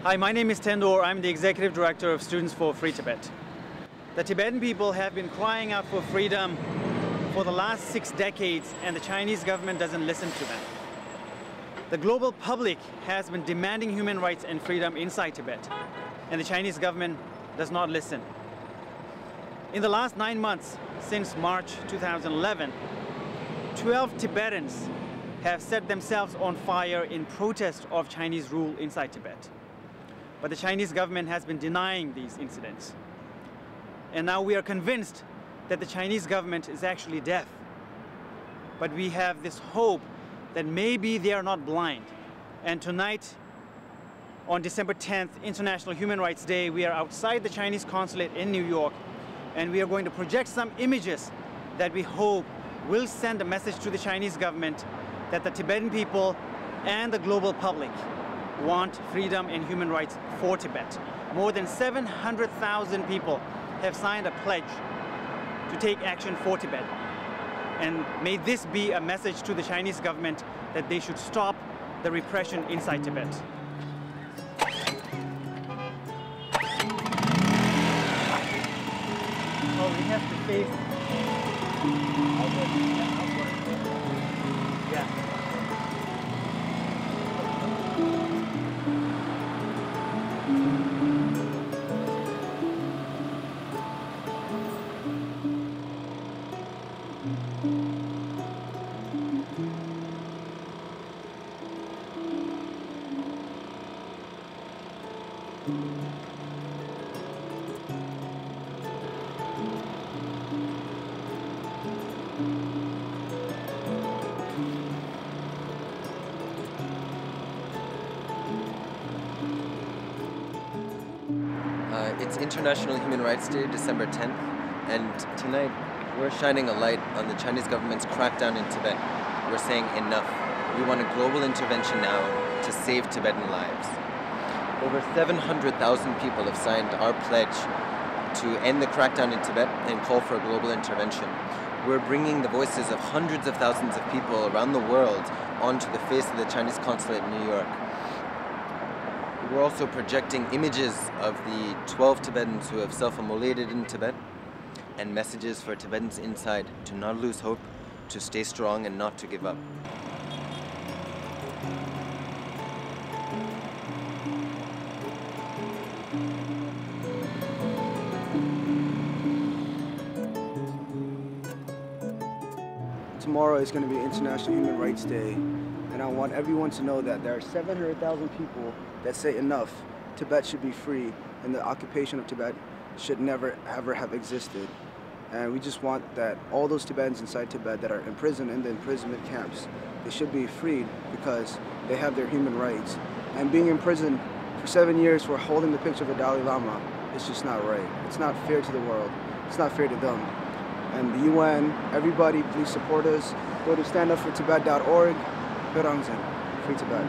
Hi, my name is Tendor. I'm the Executive Director of Students for Free Tibet. The Tibetan people have been crying out for freedom for the last 6 decades, and the Chinese government doesn't listen to them. The global public has been demanding human rights and freedom inside Tibet, and the Chinese government does not listen. In the last 9 months, since March 2011, 12 Tibetans have set themselves on fire in protest of Chinese rule inside Tibet. But the Chinese government has been denying these incidents. And now we are convinced that the Chinese government is actually deaf. But we have this hope that maybe they are not blind. And tonight, on December 10th, International Human Rights Day, we are outside the Chinese Consulate in New York, and we are going to project some images that we hope will send a message to the Chinese government that the Tibetan people and the global public want freedom and human rights for Tibet. More than 700,000 people have signed a pledge to take action for Tibet. And may this be a message to the Chinese government that they should stop the repression inside Tibet. Oh, we have to face outward. Yeah. It's International Human Rights Day, December 10th, and tonight we're shining a light on the Chinese government's crackdown in Tibet. We're saying enough. We want a global intervention now to save Tibetan lives. Over 700,000 people have signed our pledge to end the crackdown in Tibet and call for a global intervention. We're bringing the voices of hundreds of thousands of people around the world onto the face of the Chinese Consulate in New York. We're also projecting images of the 12 Tibetans who have self-immolated in Tibet and messages for Tibetans inside to not lose hope, to stay strong and not to give up. Tomorrow is going to be International Human Rights Day, and I want everyone to know that there are 700,000 people that say enough. Tibet should be free, and the occupation of Tibet should never ever have existed. And we just want that all those Tibetans inside Tibet that are imprisoned in the imprisonment camps, they should be freed because they have their human rights. And being in prison for 7 years for holding the picture of the Dalai Lama is just not right. It's not fair to the world. It's not fair to them. And the UN, everybody, please support us. Go to standupfortibet.org. Free Tibet.